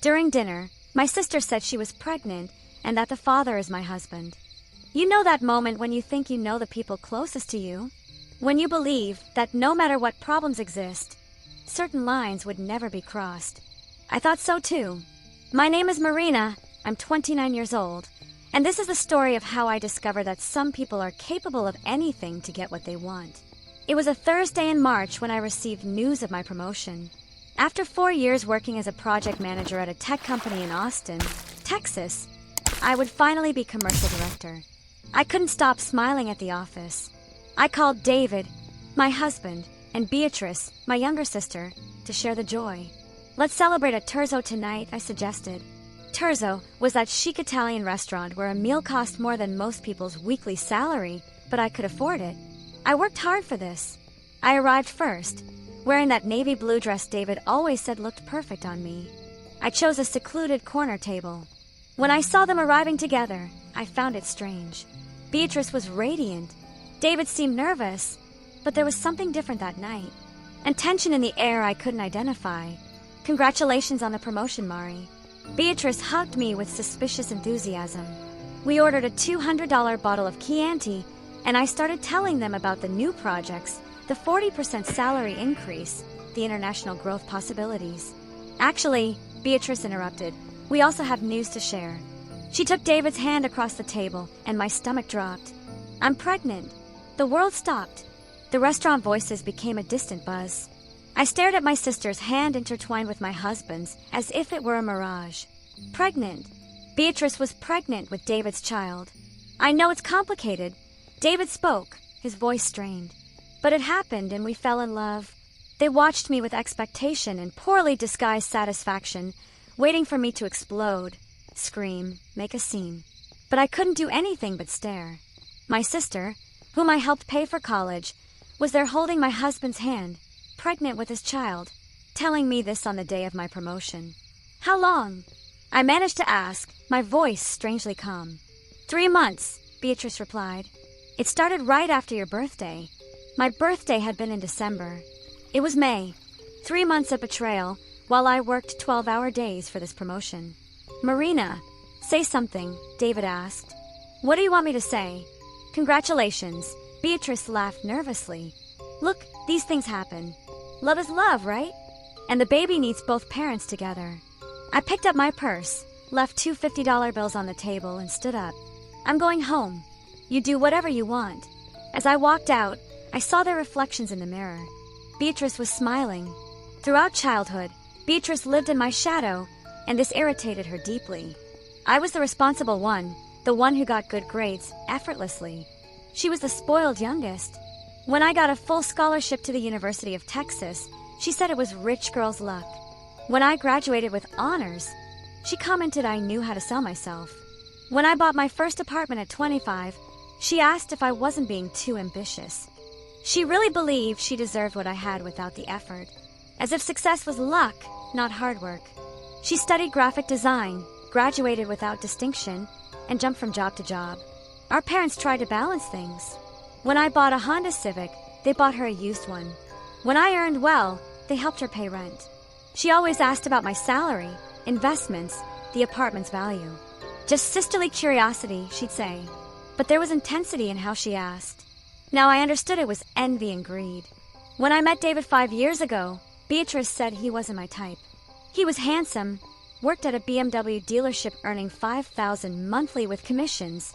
During dinner, my sister said she was pregnant and that the father is my husband. You know that moment when you think you know the people closest to you? When you believe that no matter what problems exist, certain lines would never be crossed. I thought so too. My name is Marina, I'm 29 years old, and this is the story of how I discovered that some people are capable of anything to get what they want. It was a Thursday in March when I received news of my promotion. After 4 years working as a project manager at a tech company in Austin, Texas, I would finally be commercial director. I couldn't stop smiling at the office. I called David, my husband, and Beatrice, my younger sister, to share the joy. Let's celebrate at Terzo tonight, I suggested. Terzo was that chic Italian restaurant where a meal cost more than most people's weekly salary, but I could afford it. I worked hard for this. I arrived first, wearing that navy blue dress David always said looked perfect on me. I chose a secluded corner table. When I saw them arriving together, I found it strange. Beatrice was radiant. David seemed nervous, but there was something different that night, and tension in the air I couldn't identify. Congratulations on the promotion, Mari. Beatrice hugged me with suspicious enthusiasm. We ordered a $200 bottle of Chianti, and I started telling them about the new projects, the 40% salary increase, the international growth possibilities. Actually, Beatrice interrupted, we also have news to share. She took David's hand across the table, and my stomach dropped. I'm pregnant. The world stopped. The restaurant voices became a distant buzz. I stared at my sister's hand intertwined with my husband's as if it were a mirage. Pregnant. Beatrice was pregnant with David's child. I know it's complicated. David spoke, his voice strained. But it happened and we fell in love. They watched me with expectation and poorly disguised satisfaction, waiting for me to explode, scream, make a scene. But I couldn't do anything but stare. My sister, whom I helped pay for college, was there holding my husband's hand, pregnant with his child, telling me this on the day of my promotion. How long? I managed to ask, my voice strangely calm. 3 months, Beatrice replied. It started right after your birthday. My birthday had been in December. It was May. 3 months of betrayal, while I worked 12-hour days for this promotion. Marina, say something, David asked. What do you want me to say? Congratulations, Beatrice laughed nervously. Look, these things happen. Love is love, right? And the baby needs both parents together. I picked up my purse, left 2 $50 bills on the table, and stood up. I'm going home. You do whatever you want. As I walked out, I saw their reflections in the mirror. Beatrice was smiling. Throughout childhood, Beatrice lived in my shadow, and this irritated her deeply. I was the responsible one, the one who got good grades effortlessly. She was the spoiled youngest. When I got a full scholarship to the University of Texas, she said it was rich girl's luck. When I graduated with honors, she commented I knew how to sell myself. When I bought my first apartment at 25, she asked if I wasn't being too ambitious. She really believed she deserved what I had without the effort, as if success was luck, not hard work. She studied graphic design, graduated without distinction, and jumped from job to job. Our parents tried to balance things. When I bought a Honda Civic, they bought her a used one. When I earned well, they helped her pay rent. She always asked about my salary, investments, the apartment's value. Just sisterly curiosity, she'd say. But there was intensity in how she asked. Now I understood it was envy and greed. When I met David 5 years ago, Beatrice said he wasn't my type. He was handsome, worked at a BMW dealership earning $5,000 monthly with commissions.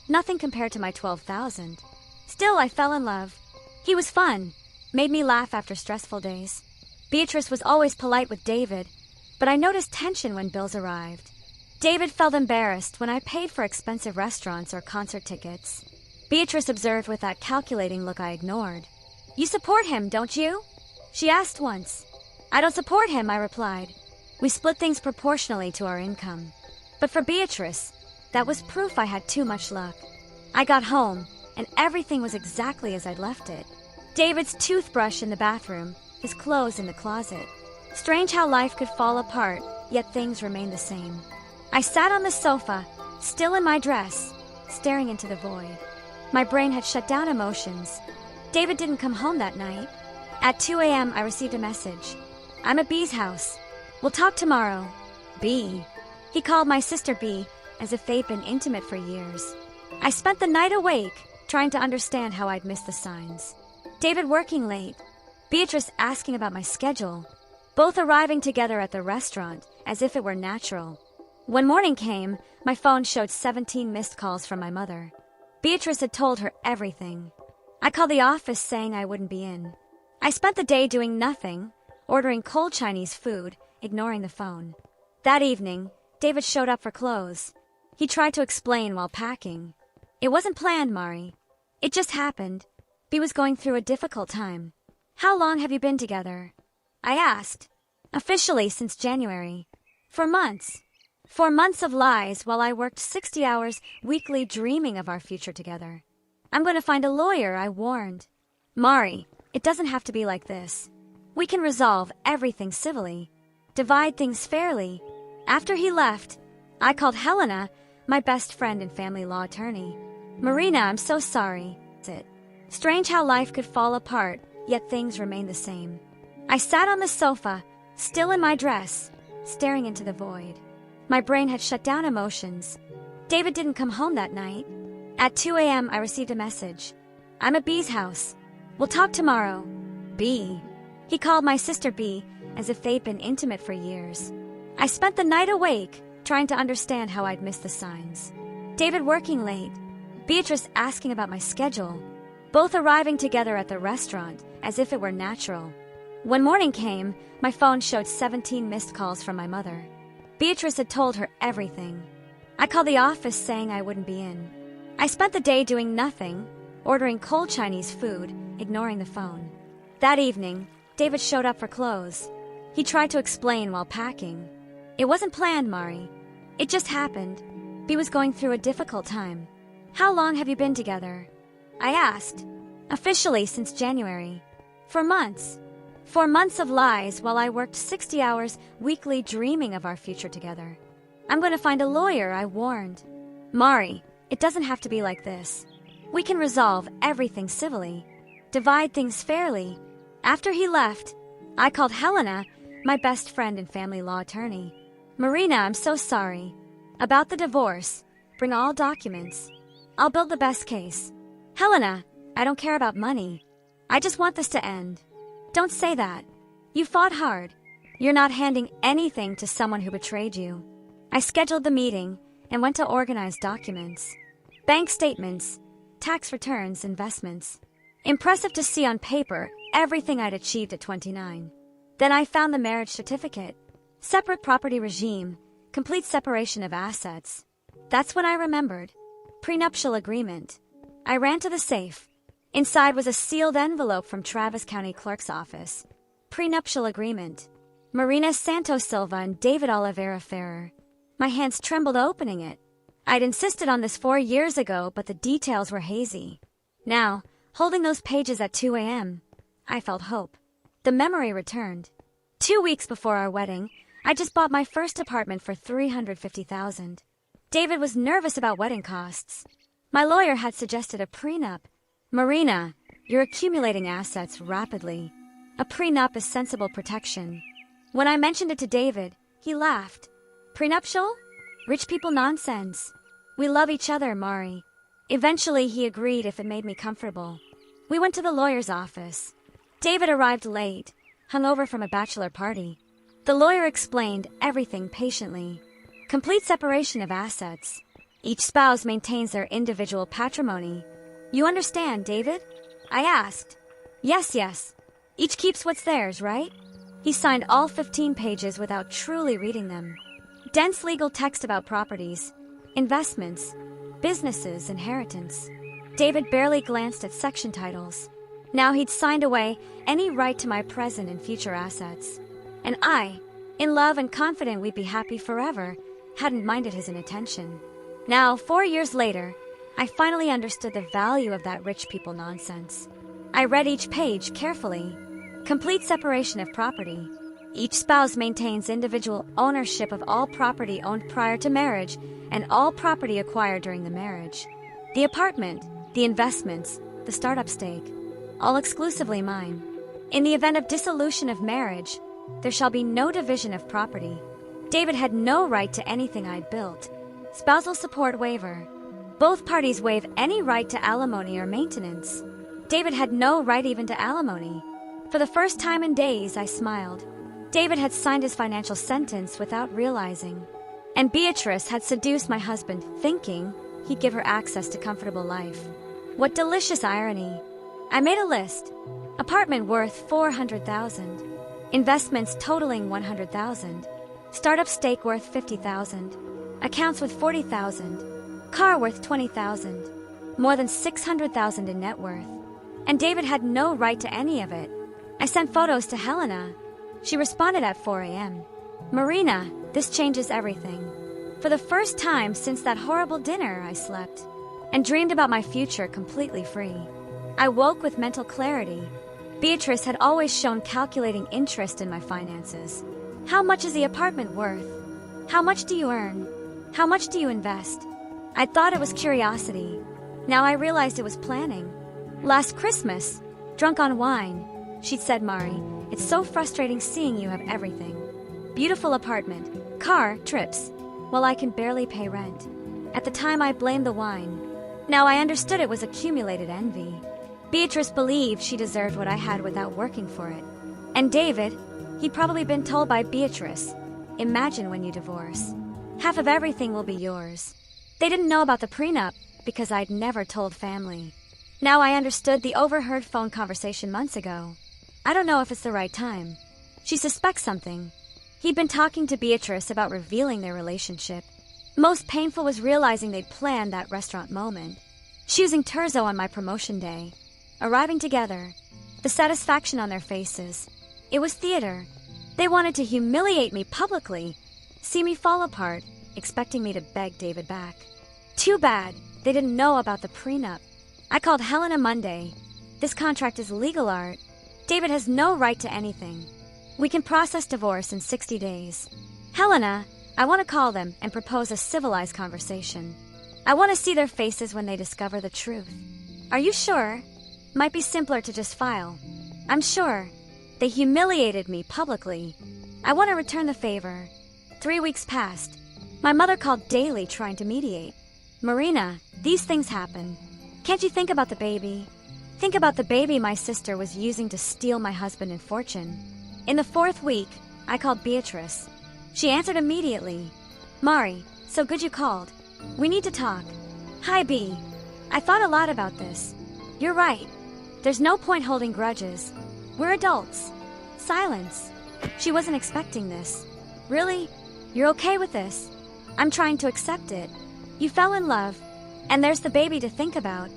Nothing compared to my $12,000. Still, I fell in love. He was fun, made me laugh after stressful days. Beatrice was always polite with David, but I noticed tension when bills arrived. David felt embarrassed when I paid for expensive restaurants or concert tickets. Beatrice observed with that calculating look I ignored. You support him, don't you? She asked once. I don't support him, I replied. We split things proportionally to our income. But for Beatrice, that was proof I had too much luck. I got home, and everything was exactly as I'd left it. David's toothbrush in the bathroom, his clothes in the closet. Strange how life could fall apart, yet things remained the same. I sat on the sofa, still in my dress, staring into the void. My brain had shut down emotions. David didn't come home that night. At 2 a.m., I received a message. I'm at B's house. We'll talk tomorrow. B. He called my sister B, as if they'd been intimate for years. I spent the night awake, trying to understand how I'd missed the signs. David working late. Beatrice asking about my schedule. Both arriving together at the restaurant, as if it were natural. When morning came, my phone showed 17 missed calls from my mother. Beatrice had told her everything. I called the office saying I wouldn't be in. I spent the day doing nothing, ordering cold Chinese food, ignoring the phone. That evening, David showed up for clothes. He tried to explain while packing. It wasn't planned, Mari. It just happened. B was going through a difficult time. How long have you been together? I asked. Officially since January. 4 months. 4 months of lies while I worked 60 hours weekly dreaming of our future together. I'm going to find a lawyer, I warned. Mari, it doesn't have to be like this. We can resolve everything civilly. Divide things fairly. After he left, I called Helena, my best friend and family law attorney. Marina, I'm so sorry. Strange how life could fall apart, yet things remain the same. I sat on the sofa, still in my dress, staring into the void. My brain had shut down emotions. David didn't come home that night. At 2 a.m. I received a message. I'm at B's house. We'll talk tomorrow. B. He called my sister B, as if they'd been intimate for years. I spent the night awake, trying to understand how I'd missed the signs. David working late. Beatrice asking about my schedule. Both arriving together at the restaurant, as if it were natural. When morning came, my phone showed 17 missed calls from my mother. Beatrice had told her everything. I called the office saying I wouldn't be in. I spent the day doing nothing, ordering cold Chinese food, ignoring the phone. That evening, David showed up for clothes. He tried to explain while packing. It wasn't planned, Mari. It just happened. B was going through a difficult time. How long have you been together? I asked. Officially since January. 4 months. 4 months of lies while I worked 60 hours weekly dreaming of our future together. I'm going to find a lawyer, I warned. Mari, it doesn't have to be like this. We can resolve everything civilly. Divide things fairly. After he left, I called Helena, my best friend and family law attorney. Marina, I'm so sorry. About the divorce, bring all documents. I'll build the best case. Helena, I don't care about money. I just want this to end. Don't say that. You fought hard. You're not handing anything to someone who betrayed you. I scheduled the meeting and went to organize documents. Bank statements, tax returns, investments. Impressive to see on paper everything I'd achieved at 29. Then I found the marriage certificate. Separate property regime, complete separation of assets. That's when I remembered. Prenuptial agreement. I ran to the safe. Inside was a sealed envelope from Travis County Clerk's office. Prenuptial agreement. Marina Santos Silva and David Oliveira Ferrer. My hands trembled opening it. I'd insisted on this 4 years ago, but the details were hazy. Now, holding those pages at 2 a.m., I felt hope. The memory returned. 2 weeks before our wedding, I just bought my first apartment for $350,000. David was nervous about wedding costs. My lawyer had suggested a prenup. Marina, you're accumulating assets rapidly. A prenup is sensible protection. When I mentioned it to David, he laughed. Prenuptial? Rich people nonsense. We love each other, Mari. Eventually, he agreed if it made me comfortable. We went to the lawyer's office. David arrived late, hungover from a bachelor party. The lawyer explained everything patiently. Complete separation of assets. Each spouse maintains their individual patrimony. You understand, David? I asked. Yes. Each keeps what's theirs, right? He signed all 15 pages without truly reading them. Dense legal text about properties, investments, businesses, inheritance. David barely glanced at section titles. Now he'd signed away any right to my present and future assets. And I, in love and confident we'd be happy forever, hadn't minded his inattention. Now, 4 years later, I finally understood the value of that rich people nonsense. I read each page carefully. Complete separation of property. Each spouse maintains individual ownership of all property owned prior to marriage and all property acquired during the marriage. The apartment, the investments, the startup stake, all exclusively mine. In the event of dissolution of marriage, there shall be no division of property. David had no right to anything I'd built. Spousal support waiver. Both parties waive any right to alimony or maintenance. David had no right even to alimony. For the first time in days, I smiled. David had signed his financial sentence without realizing. And Beatrice had seduced my husband, thinking he'd give her access to comfortable life. What delicious irony. I made a list. Apartment worth $400,000. Investments totaling $100,000. Startup stake worth $50,000. Accounts with $40,000. Car worth $20,000. More than $600,000 in net worth. And David had no right to any of it. I sent photos to Helena. She responded at 4 a.m. Marina, this changes everything. For the first time since that horrible dinner, I slept and dreamed about my future completely free. I woke with mental clarity. Beatrice had always shown calculating interest in my finances. How much is the apartment worth? How much do you earn? How much do you invest? I thought it was curiosity. Now I realized it was planning. Last Christmas, drunk on wine, she'd said, Mari, it's so frustrating seeing you have everything. Beautiful apartment, car, trips, while I can barely pay rent. At the time I blamed the wine. Now I understood it was accumulated envy. Beatrice believed she deserved what I had without working for it. And David, he'd probably been told by Beatrice, imagine when you divorce. Half of everything will be yours. They didn't know about the prenup because I'd never told family. Now I understood the overheard phone conversation months ago. I don't know if it's the right time. She suspects something. He'd been talking to Beatrice about revealing their relationship. Most painful was realizing they'd planned that restaurant moment. Choosing Terzo on my promotion day. Arriving together. The satisfaction on their faces. It was theater. They wanted to humiliate me publicly. See me fall apart, expecting me to beg David back. Too bad they didn't know about the prenup. I called Helena Monday. This contract is legal art. David has no right to anything. We can process divorce in 60 days. Helena, I want to call them and propose a civilized conversation. I want to see their faces when they discover the truth. Are you sure? Might be simpler to just file. I'm sure. They humiliated me publicly. I want to return the favor. 3 weeks passed. My mother called daily trying to mediate. Marina, these things happen. Can't you think about the baby? Think about the baby my sister was using to steal my husband and fortune. In the 4th week, I called Beatrice. She answered immediately. Mari, so good you called. We need to talk. Hi, B. I thought a lot about this. You're right. There's no point holding grudges. We're adults. Silence. She wasn't expecting this. Really? You're okay with this? I'm trying to accept it. You fell in love, and there's the baby to think about.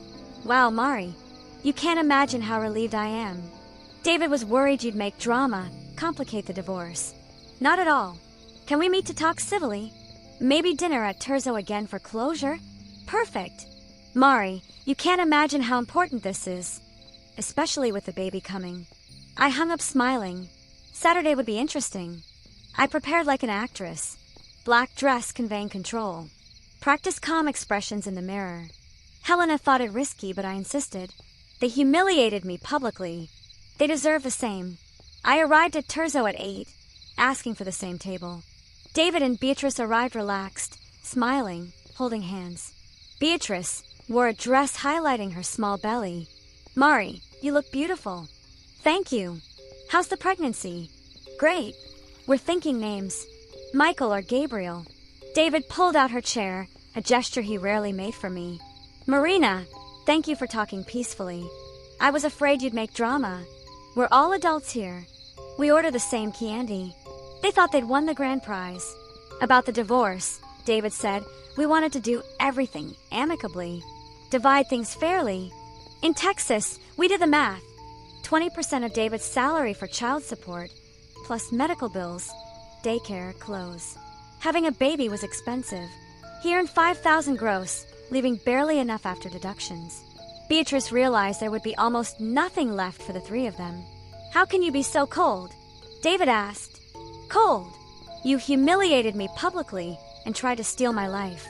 Wow, Mari. You can't imagine how relieved I am. David was worried you'd make drama, complicate the divorce. Not at all. Can we meet to talk civilly? Maybe dinner at Terzo again for closure? Perfect. Mari, you can't imagine how important this is. Especially with the baby coming. I hung up smiling. Saturday would be interesting. I prepared like an actress. Black dress conveying control. Practice calm expressions in the mirror. Helena thought it risky, but I insisted. They humiliated me publicly. They deserve the same. I arrived at Terzo at 8, asking for the same table. David and Beatrice arrived relaxed, smiling, holding hands. Beatrice wore a dress highlighting her small belly. Mari, you look beautiful. Thank you. How's the pregnancy? Great. We're thinking names. Michael or Gabriel. David pulled out her chair, a gesture he rarely made for me. Marina, thank you for talking peacefully. I was afraid you'd make drama. We're all adults here. We order the same candy. They thought they'd won the grand prize. About the divorce, David said, we wanted to do everything amicably. Divide things fairly. In Texas, we did the math. 20% of David's salary for child support, plus medical bills, daycare, clothes. Having a baby was expensive. He earned $5,000 gross, leaving barely enough after deductions. Beatrice realized there would be almost nothing left for the 3 of them. How can you be so cold? David asked. Cold. You humiliated me publicly and tried to steal my life.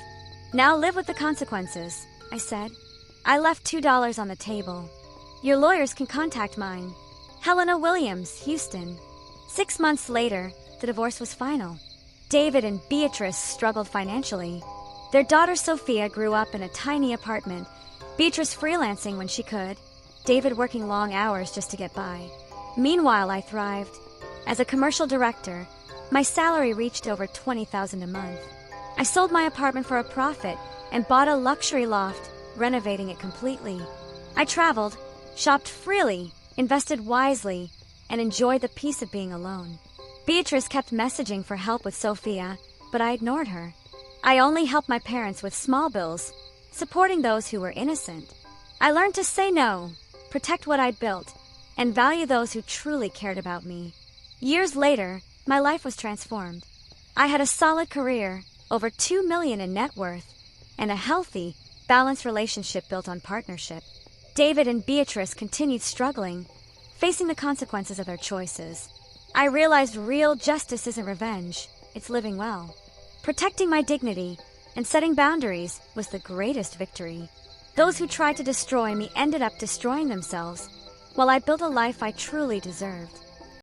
Now live with the consequences, I said. I left $2 on the table. Your lawyers can contact mine. Helena Williams, Houston. 6 months later, the divorce was final. David and Beatrice struggled financially. Their daughter Sophia grew up in a tiny apartment, Beatrice freelancing when she could, David working long hours just to get by. Meanwhile, I thrived. As a commercial director, my salary reached over $20,000 a month. I sold my apartment for a profit and bought a luxury loft, renovating it completely. I traveled, shopped freely, invested wisely, and enjoyed the peace of being alone. Beatrice kept messaging for help with Sophia, but I ignored her. I only helped my parents with small bills, supporting those who were innocent. I learned to say no, protect what I'd built, and value those who truly cared about me. Years later, my life was transformed. I had a solid career, over $2 million in net worth, and a healthy, balanced relationship built on partnership. David and Beatrice continued struggling, facing the consequences of their choices. I realized real justice isn't revenge, it's living well. Protecting my dignity and setting boundaries was the greatest victory. Those who tried to destroy me ended up destroying themselves, while I built a life I truly deserved.